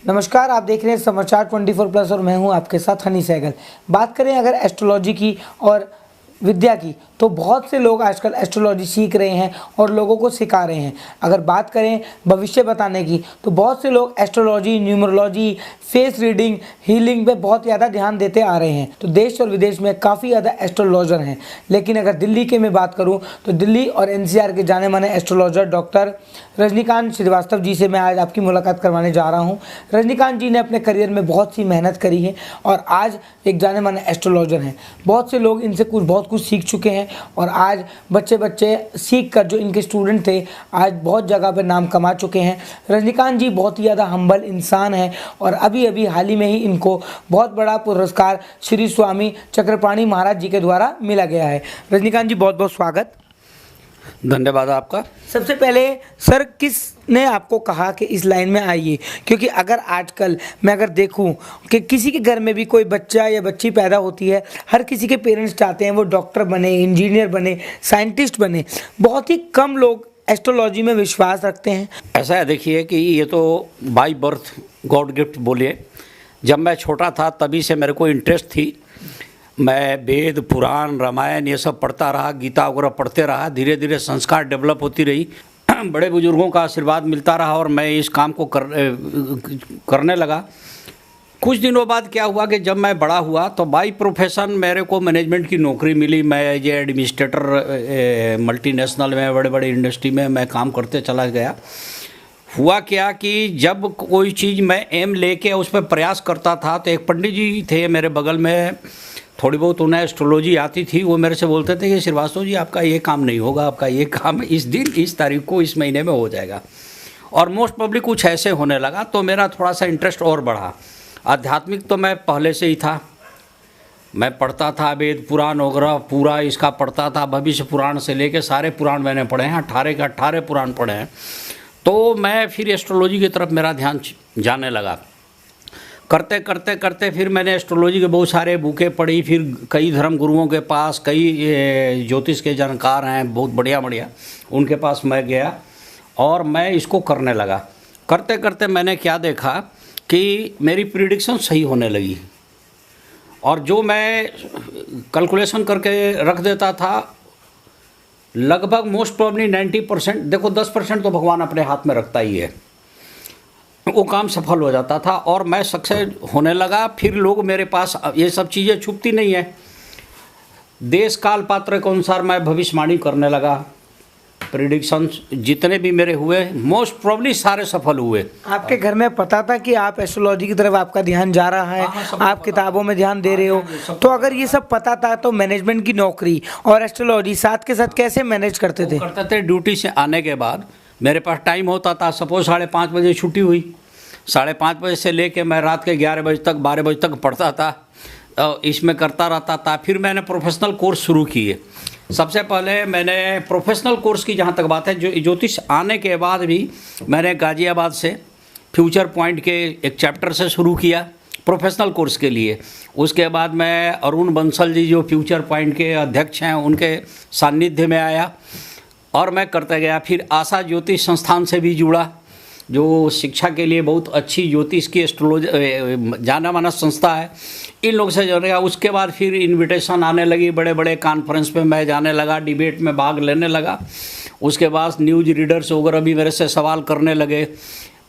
नमस्कार, आप देख रहे हैं समाचार 24+ और मैं हूं आपके साथ हनी सहगल। बात करें अगर एस्ट्रोलॉजी की और विद्या की, तो बहुत से लोग आजकल एस्ट्रोलॉजी सीख रहे हैं और लोगों को सिखा रहे हैं। अगर बात करें भविष्य बताने की, तो बहुत से लोग astrology, numerology, face reading, healing पे बहुत ज़्यादा ध्यान देते आ रहे हैं। तो देश और विदेश में काफ़ी ज़्यादा एस्ट्रोलॉजर हैं। लेकिन अगर दिल्ली के मैं बात करूं, तो दिल्ली और एनसीआर के जाने माने एस्ट्रोलॉजर डॉक्टर रजनीकांत श्रीवास्तव जी से मैं आज आपकी मुलाकात करवाने जा रहा हूं। रजनीकांत जी ने अपने करियर में बहुत सी मेहनत करी है और आज एक जाने माने एस्ट्रोलॉजर हैं। बहुत से लोग इनसे बहुत कुछ सीख चुके हैं और आज बच्चे सीख कर, जो इनके स्टूडेंट थे, आज बहुत जगह पर नाम कमा चुके हैं। रजनीकांत जी बहुत ही ज़्यादा हम्बल इंसान हैं और अभी हाल ही में ही इनको बहुत बड़ा पुरस्कार श्री स्वामी चक्रपाणी महाराज जी के द्वारा मिला गया है। रजनीकांत जी, बहुत बहुत स्वागत। धन्यवाद आपका। सबसे पहले सर, किसने आपको कहा कि इस लाइन में आइए? क्योंकि अगर आजकल मैं देखूं कि किसी के घर में भी कोई बच्चा या बच्ची पैदा होती है, हर किसी के पेरेंट्स चाहते हैं वो डॉक्टर बने, इंजीनियर बने, साइंटिस्ट बने। बहुत ही कम लोग एस्ट्रोलॉजी में विश्वास रखते हैं। ऐसा है, देखिए कि ये तो बाय बर्थ गॉड गिफ्ट बोलिए। जब मैं छोटा था तभी से मेरे को इंटरेस्ट थी। मैं वेद, पुराण, रामायण ये सब पढ़ता रहा, गीता वगैरह पढ़ते रहा। धीरे धीरे संस्कार डेवलप होती रही, बड़े बुजुर्गों का आशीर्वाद मिलता रहा और मैं इस काम को करने लगा। कुछ दिनों बाद क्या हुआ कि जब मैं बड़ा हुआ तो बाई प्रोफेशन मेरे को मैनेजमेंट की नौकरी मिली। मैं एज एडमिनिस्ट्रेटर मल्टीनेशनल में, बड़े बड़े इंडस्ट्री में मैं काम करते चला गया। हुआ क्या कि जब कोई चीज़ मैं एम लेके उस पर प्रयास करता था, तो एक पंडित जी थे मेरे बगल में, थोड़ी बहुत उन्हें एस्ट्रोलॉजी आती थी। वो मेरे से बोलते थे कि श्रीवास्तव जी, आपका ये काम नहीं होगा, आपका ये काम इस दिन, इस तारीख को, इस महीने में हो जाएगा। और मोस्ट पब्लिक कुछ ऐसे होने लगा, तो मेरा थोड़ा सा इंटरेस्ट और बढ़ा। आध्यात्मिक तो मैं पहले से ही था, मैं पढ़ता था, वेद पुराण वगैरह पूरा इसका पढ़ता था। भविष्य पुराण से लेके सारे पुराण मैंने पढ़े हैं, 18 के 18 पुराण पढ़े हैं। तो मैं फिर एस्ट्रोलॉजी की तरफ मेरा ध्यान जाने लगा। करते करते करते फिर मैंने एस्ट्रोलॉजी के बहुत सारे बुकें पढ़ी। फिर कई धर्म गुरुओं के पास, कई ज्योतिष के जानकार हैं बहुत बढ़िया बढ़िया, उनके पास मैं गया और मैं इसको करने लगा। करते करते मैंने क्या देखा कि मेरी प्रिडिक्शन सही होने लगी और जो मैं कैलकुलेशन करके रख देता था, लगभग मोस्ट प्रोबेबली 90%, देखो 10% तो भगवान अपने हाथ में रखता ही है, वो काम सफल हो जाता था और मैं सक्सेस होने लगा। फिर लोग मेरे पास, ये सब चीज़ें छुपती नहीं है, देश काल पात्र के अनुसार मैं भविष्यवाणी करने लगा। प्रिडिक्शंस जितने भी मेरे हुए, मोस्ट प्रोबेबली सारे सफल हुए। आपके घर में पता था कि आप एस्ट्रोलॉजी की तरफ आपका ध्यान जा रहा है? आप किताबों में ध्यान दे रहे हो? तो अगर ये सब पता था, तो मैनेजमेंट की नौकरी और एस्ट्रोलॉजी साथ के साथ कैसे मैनेज करते थे? करते थे। ड्यूटी से आने के बाद मेरे पास टाइम होता था। सपोज 5:30 बजे छुट्टी हुई, 5:30 बजे से लेके मैं रात के 11 बजे तक, 12 बजे तक पढ़ता था, इसमें करता रहता था। फिर मैंने प्रोफेशनल कोर्स शुरू किए। सबसे पहले मैंने प्रोफेशनल कोर्स की जहाँ तक बात है, जो ज्योतिष आने के बाद भी मैंने गाजियाबाद से फ्यूचर पॉइंट के एक चैप्टर से शुरू किया प्रोफेशनल कोर्स के लिए। उसके बाद मैं अरुण बंसल जी, जो फ्यूचर पॉइंट के अध्यक्ष हैं, उनके सानिध्य में आया और मैं करते गया। फिर आशा ज्योतिष संस्थान से भी जुड़ा, जो शिक्षा के लिए बहुत अच्छी ज्योतिष की एस्ट्रोलॉजी जाना माना संस्था है, इन लोगों से जुड़ गया। उसके बाद फिर इनविटेशन आने लगी, बड़े बड़े कॉन्फ्रेंस पे मैं जाने लगा, डिबेट में भाग लेने लगा। उसके बाद न्यूज़ रीडर्स वगैरह भी मेरे से सवाल करने लगे।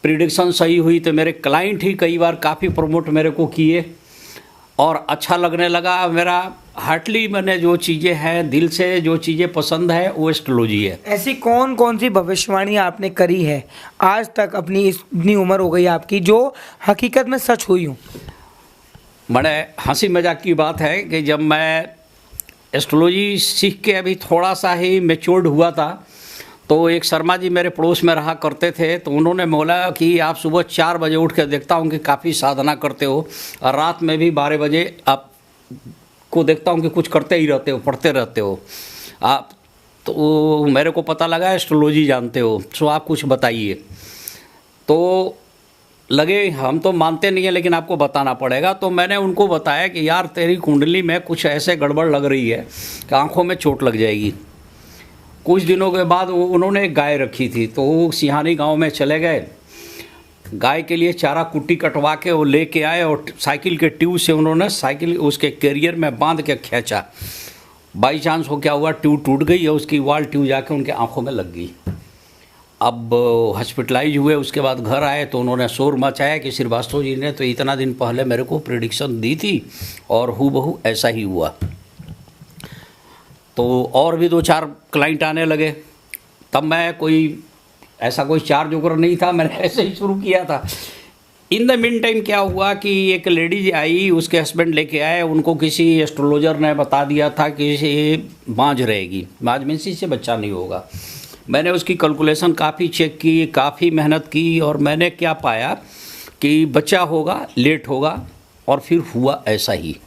प्रिडिक्शन सही हुई तो मेरे क्लाइंट ही कई बार काफ़ी प्रमोट मेरे को किए और अच्छा लगने लगा। मेरा हार्टली मैंने जो चीज़ें हैं, दिल से जो चीज़ें पसंद है, वो एस्ट्रोलॉजी है। ऐसी कौन कौन सी भविष्यवाणी आपने करी है आज तक, अपनी इतनी उम्र हो गई आपकी, जो हकीकत में सच हुई हो? बड़े हंसी मजाक की बात है कि जब मैं एस्ट्रोलॉजी सीख के अभी थोड़ा सा ही मैच्योर्ड हुआ था, तो एक शर्मा जी मेरे पड़ोस में रहा करते थे। तो उन्होंने बोला कि आप सुबह 4 बजे उठ के देखता हूँ कि काफ़ी साधना करते हो और रात में भी 12 बजे आप को देखता हूँ कि कुछ करते ही रहते हो, पढ़ते रहते हो आप। तो मेरे को पता लगा एस्ट्रोलॉजी जानते हो, सो आप कुछ बताइए। तो लगे हम तो मानते नहीं हैं, लेकिन आपको बताना पड़ेगा। तो मैंने उनको बताया कि यार तेरी कुंडली में कुछ ऐसे गड़बड़ लग रही है कि आँखों में चोट लग जाएगी। कुछ दिनों के बाद उन्होंने एक गाय रखी थी, तो वो सिहानी गांव में चले गए गाय के लिए चारा कुट्टी कटवा के वो लेके आए और साइकिल के ट्यूब से उन्होंने साइकिल उसके कैरियर में बांध के खींचा। बाई चांस हो क्या हुआ, ट्यूब टूट गई और उसकी वाल ट्यूब जाके उनके आंखों में लग गई। अब हॉस्पिटलाइज हुए, उसके बाद घर आए तो उन्होंने शोर मचाया कि श्रीवास्तव जी ने तो इतना दिन पहले मेरे को प्रेडिक्शन दी थी और हूबहू ऐसा ही हुआ। तो और भी 2-4 क्लाइंट आने लगे। तब मैं ऐसा कोई चार्ज वगैरह नहीं था, मैंने ऐसे ही शुरू किया था। इन द मीन टाइम क्या हुआ कि एक लेडीज आई, उसके हस्बैंड लेके आए, उनको किसी एस्ट्रोलॉजर ने बता दिया था कि ये बांझ रहेगी, बांझ मीन्स इससे बच्चा नहीं होगा। मैंने उसकी कैलकुलेशन काफ़ी चेक की, काफ़ी मेहनत की और मैंने क्या पाया कि बच्चा होगा, लेट होगा और फिर हुआ ऐसा ही।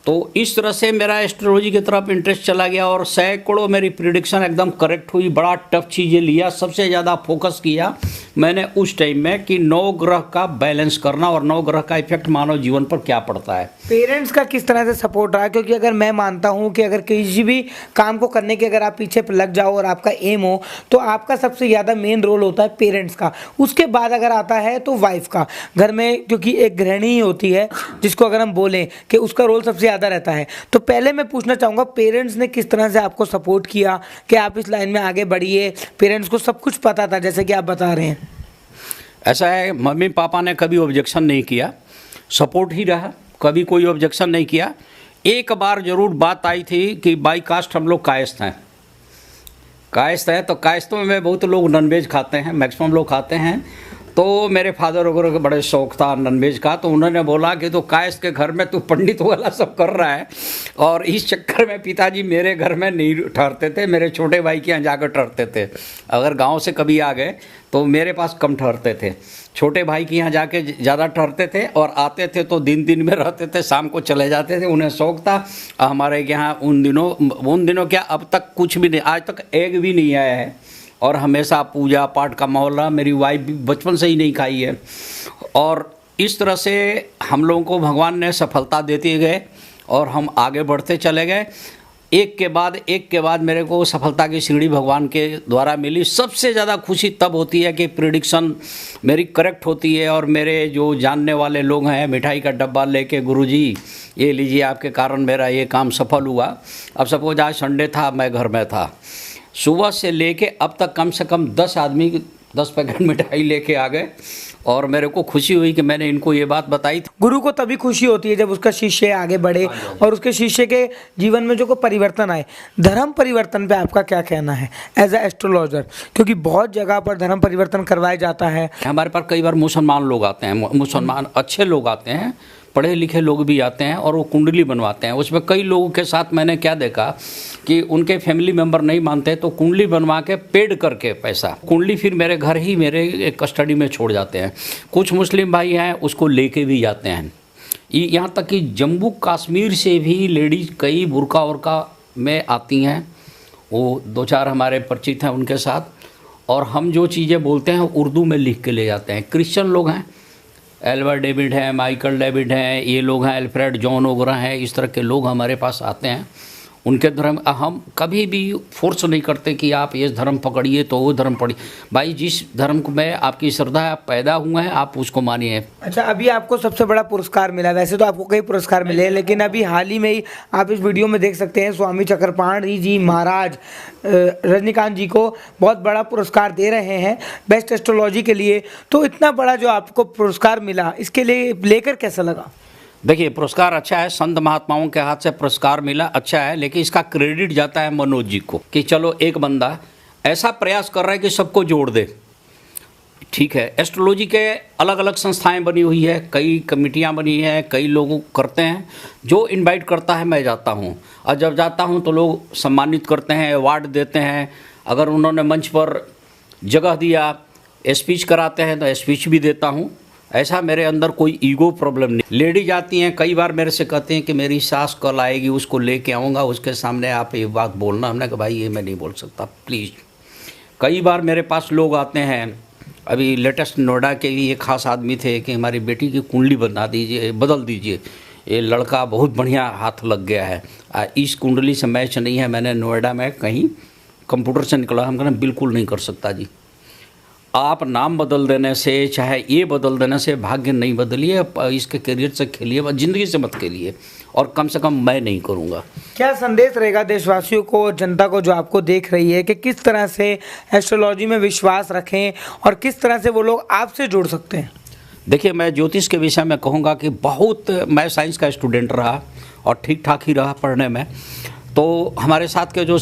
तो इस तरह से मेरा एस्ट्रोलॉजी की तरफ इंटरेस्ट चला गया और सैकड़ों मेरी प्रिडिक्शन एकदम करेक्ट हुई। बड़ा टफ चीज़ें लिया, सबसे ज़्यादा फोकस किया मैंने उस टाइम में कि 9 ग्रह का बैलेंस करना और 9 ग्रह का इफेक्ट मानव जीवन पर क्या पड़ता है। पेरेंट्स का किस तरह से सपोर्ट रहा? क्योंकि अगर मैं मानता हूं कि अगर किसी भी काम को करने के अगर आप पीछे लग जाओ और आपका एम हो तो आपका सबसे ज़्यादा मेन रोल होता है पेरेंट्स का, उसके बाद अगर आता है तो वाइफ का घर में, क्योंकि एक गृहिणी ही होती है जिसको अगर हम बोलें कि उसका रोल सबसे ज़्यादा रहता है। तो पहले मैं पूछना चाहूँगा पेरेंट्स ने किस तरह से आपको सपोर्ट किया कि आप इस लाइन में आगे बढ़िए? पेरेंट्स को सब कुछ पता था जैसे कि आप बता रहे हैं। ऐसा है, मम्मी पापा ने कभी ऑब्जेक्शन नहीं किया, सपोर्ट ही रहा, कभी कोई ऑब्जेक्शन नहीं किया। एक बार ज़रूर बात आई थी कि बाई कास्ट हम लोग कायस्थ हैं, तो कायस्थों में बहुत लोग नॉनवेज खाते हैं, मैक्सिमम लोग खाते हैं। तो मेरे फादर वगैरह का बड़े शौक था नॉनवेज का, तो उन्होंने बोला कि तो कायस्थ के घर में तू पंडित वाला सब कर रहा है। और इस चक्कर में पिताजी मेरे घर में नहीं ठहरते थे, मेरे छोटे भाई के यहाँ जाकर ठहरते थे। अगर गांव से कभी आ गए तो मेरे पास कम ठहरते थे, छोटे भाई के यहाँ जाके ज़्यादा ठहरते थे और आते थे तो दिन में रहते थे, शाम को चले जाते थे। उन्हें शौक था। हमारे यहाँ उन दिनों क्या, अब तक कुछ भी नहीं, आज तक एग भी नहीं आया है और हमेशा पूजा पाठ का माहौल रहा। मेरी वाइफ भी बचपन से ही नहीं खाई है और इस तरह से हम लोगों को भगवान ने सफलता देते गए और हम आगे बढ़ते चले गए। एक के बाद मेरे को सफलता की सीढ़ी भगवान के द्वारा मिली। सबसे ज़्यादा खुशी तब होती है कि प्रेडिक्शन मेरी करेक्ट होती है और मेरे जो जानने वाले लोग हैं मिठाई का डब्बा लेके, गुरुजी ये लीजिए आपके कारण मेरा ये काम सफल हुआ। अब सपोज आज संडे था, मैं घर में था, सुबह से लेके अब तक कम से कम 10 आदमी 10 पैकेट मिठाई लेके आ गए और मेरे को खुशी हुई कि मैंने इनको ये बात बताई। गुरु को तभी खुशी होती है जब उसका शिष्य आगे बढ़े और उसके शिष्य के जीवन में जो कोई परिवर्तन आए। धर्म परिवर्तन पे आपका क्या कहना है एज ए एस्ट्रोलॉजर? क्योंकि बहुत जगह पर धर्म परिवर्तन करवाया जाता है। हमारे पास कई बार मुसलमान लोग आते हैं, मुसलमान अच्छे लोग आते हैं, पढ़े लिखे लोग भी आते हैं और वो कुंडली बनवाते हैं। उसमें कई लोगों के साथ मैंने क्या देखा कि उनके फैमिली मेंबर नहीं मानते तो कुंडली बनवा के पेड करके पैसा, कुंडली फिर मेरे घर ही मेरे कस्टडी में छोड़ जाते हैं। कुछ मुस्लिम भाई हैं उसको लेके भी जाते हैं। यहाँ तक कि जम्मू कश्मीर से भी लेडीज़ कई बुरका वरका में आती हैं, वो 2-4 हमारे परिचित हैं उनके साथ। और हम जो चीज़ें बोलते हैं उर्दू में लिख के ले जाते हैं। क्रिश्चियन लोग हैं, एल्बर्ट डेविड हैं, माइकल डेविड हैं, ये लोग हैं, अल्फ्रेड जॉन वगैरह हैं, इस तरह के लोग हमारे पास आते हैं। उनके धर्म हम कभी भी फोर्स नहीं करते कि आप ये धर्म पकड़िए तो वो धर्म पढ़िए। भाई जिस धर्म को में आपकी श्रद्धा आप पैदा हुए हैं आप उसको मानिए। अच्छा, अभी आपको सबसे बड़ा पुरस्कार मिला, वैसे तो आपको कई पुरस्कार मिले हैं लेकिन अभी हाल ही में ही आप इस वीडियो में देख सकते हैं स्वामी चक्रपाणी जी महाराज रजनीकांत जी को बहुत बड़ा पुरस्कार दे रहे हैं बेस्ट एस्ट्रोलॉजी के लिए। तो इतना बड़ा जो आपको पुरस्कार मिला, इसके लिए लेकर कैसा लगा? देखिए, पुरस्कार अच्छा है, संत महात्माओं के हाथ से पुरस्कार मिला, अच्छा है, लेकिन इसका क्रेडिट जाता है मनोज जी को कि चलो एक बंदा ऐसा प्रयास कर रहा है कि सबको जोड़ दे। ठीक है, एस्ट्रोलॉजी के अलग अलग संस्थाएं बनी हुई है, कई कमेटियां बनी हैं, कई लोग करते हैं। जो इनवाइट करता है मैं जाता हूं और जब जाता हूं तो लोग सम्मानित करते हैं, अवार्ड देते हैं। अगर उन्होंने मंच पर जगह दिया, स्पीच कराते हैं तो स्पीच भी देता हूं। ऐसा मेरे अंदर कोई ईगो प्रॉब्लम नहीं। लेडीज आती हैं, कई बार मेरे से कहते हैं कि मेरी सास कल आएगी, उसको लेके आऊँगा, उसके सामने आप ये बात बोलना। हमने कहा भाई ये मैं नहीं बोल सकता प्लीज़। कई बार मेरे पास लोग आते हैं, अभी लेटेस्ट नोएडा के भी एक खास आदमी थे कि हमारी बेटी की कुंडली बदल दीजिए, ये लड़का बहुत बढ़िया हाथ लग गया है, इस कुंडली से मैच नहीं है। मैंने नोएडा में कहीं कंप्यूटर से निकला, हम कहना बिल्कुल नहीं कर सकता जी। आप नाम बदल देने से, चाहे ये बदल देने से भाग्य नहीं बदलिए। इसके करियर से खेलिए, बस ज़िंदगी से मत खेलिए, और कम से कम मैं नहीं करूँगा। क्या संदेश रहेगा देशवासियों को, जनता को जो आपको देख रही है, कि किस तरह से एस्ट्रोलॉजी में विश्वास रखें और किस तरह से वो लोग आपसे जुड़ सकते हैं? देखिए, मैं ज्योतिष के विषय में कहूँगा कि मैं साइंस का स्टूडेंट रहा और ठीक ठाक ही रहा पढ़ने में। तो हमारे साथ के जो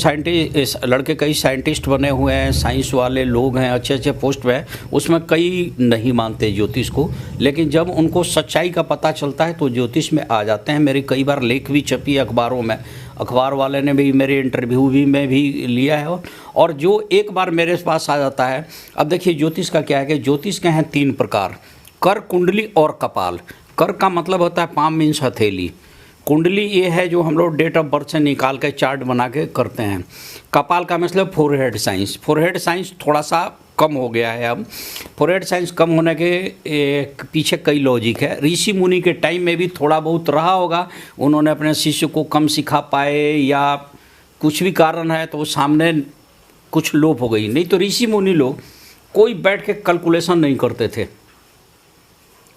लड़के कई साइंटिस्ट बने हुए हैं, साइंस वाले लोग हैं, अच्छे अच्छे पोस्ट पे हैं, उसमें कई नहीं मानते ज्योतिष को, लेकिन जब उनको सच्चाई का पता चलता है तो ज्योतिष में आ जाते हैं। मेरी कई बार लेख भी छपी है अखबारों में, अखबार वाले ने भी मेरे इंटरव्यू भी में भी लिया है। और जो एक बार मेरे पास आ जाता है, अब देखिए ज्योतिष का क्या है कि ज्योतिष के हैं 3 प्रकार, कर, कुंडली और कपाल। कर का मतलब होता है पाम मीन्स हथेली। कुंडली ये है जो हम लोग डेट ऑफ बर्थ से निकाल के चार्ट बना के करते हैं। कपाल का मतलब फोरहेड साइंस। फोरहेड साइंस थोड़ा सा कम हो गया है अब। फोरहेड साइंस कम होने के पीछे कई लॉजिक है। ऋषि मुनि के टाइम में भी थोड़ा बहुत रहा होगा, उन्होंने अपने शिष्य को कम सिखा पाए या कुछ भी कारण है तो सामने कुछ लोप हो गई। नहीं तो ऋषि मुनि लोग कोई बैठ के कैलकुलेशन नहीं करते थे,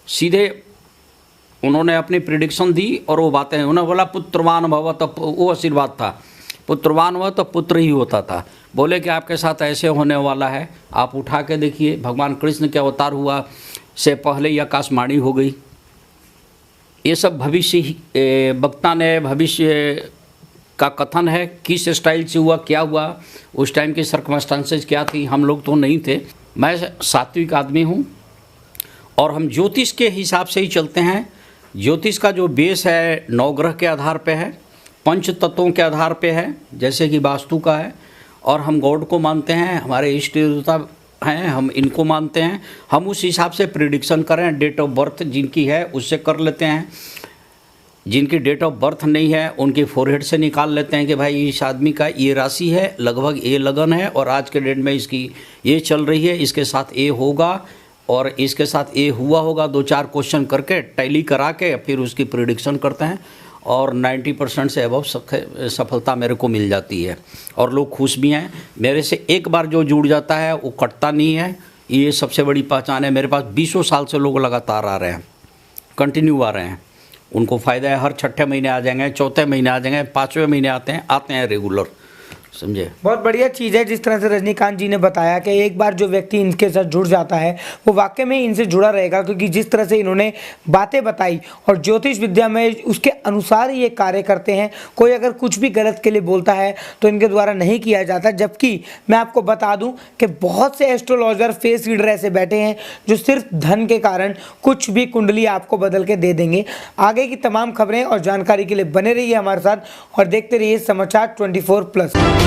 सीधे उन्होंने अपनी प्रिडिक्शन दी और वो बातें, उन्होंने बोला पुत्रवान भव, तो वो आशीर्वाद था, पुत्रवान हुआ तो पुत्र ही होता था। बोले कि आपके साथ ऐसे होने वाला है, आप उठा के देखिए। भगवान कृष्ण के अवतार हुआ से पहले ही आकाशवाणी हो गई। ये सब भविष्य वक्ता ने भविष्य का कथन है, किस स्टाइल से हुआ, क्या हुआ, उस टाइम की सर्कमस्टांसेस क्या थी, हम लोग तो नहीं थे। मैं सात्विक आदमी हूँ और हम ज्योतिष के हिसाब से ही चलते हैं। ज्योतिष का जो बेस है 9 ग्रह के आधार पे है, 5 तत्वों के आधार पे है, जैसे कि वास्तु का है, और हम गॉड को मानते हैं, हमारे इष्ट देवता हैं, हम इनको मानते हैं। हम उस हिसाब से प्रिडिक्शन करें, डेट ऑफ बर्थ जिनकी है उससे कर लेते हैं। जिनकी डेट ऑफ बर्थ नहीं है उनके फोरहेड से निकाल लेते हैं कि भाई इस आदमी का ये राशि है, लगभग ये लगन है और आज के डेट में इसकी ये चल रही है, इसके साथ ये होगा और इसके साथ ये हुआ होगा। 2-4 क्वेश्चन करके टैली करा के फिर उसकी प्रिडिक्शन करते हैं और 90% से अबव सफलता मेरे को मिल जाती है और लोग खुश भी हैं। मेरे से एक बार जो जुड़ जाता है वो कटता नहीं है, ये सबसे बड़ी पहचान है। मेरे पास 20 साल से लोग लगातार आ रहे हैं, कंटिन्यू आ रहे हैं, उनको फ़ायदा है। हर 6ठे महीने आ जाएंगे, 4थे महीने आ जाएंगे, 5वें महीने आते हैं रेगुलर, समझे। बहुत बढ़िया चीज़ है जिस तरह से रजनीकांत जी ने बताया कि एक बार जो व्यक्ति इनके साथ जुड़ जाता है वो वाकई में इनसे जुड़ा रहेगा, क्योंकि जिस तरह से इन्होंने बातें बताई और ज्योतिष विद्या में उसके अनुसार ही ये कार्य करते हैं। कोई अगर कुछ भी गलत के लिए बोलता है तो इनके द्वारा नहीं किया जाता। जबकि मैं आपको बता दूं कि बहुत से एस्ट्रोलॉजर, फेस रीडर ऐसे बैठे हैं जो सिर्फ धन के कारण कुछ भी कुंडली आपको बदल के दे देंगे। आगे की तमाम खबरें और जानकारी के लिए बने रहिए हमारे साथ और देखते रहिए समाचार 24+।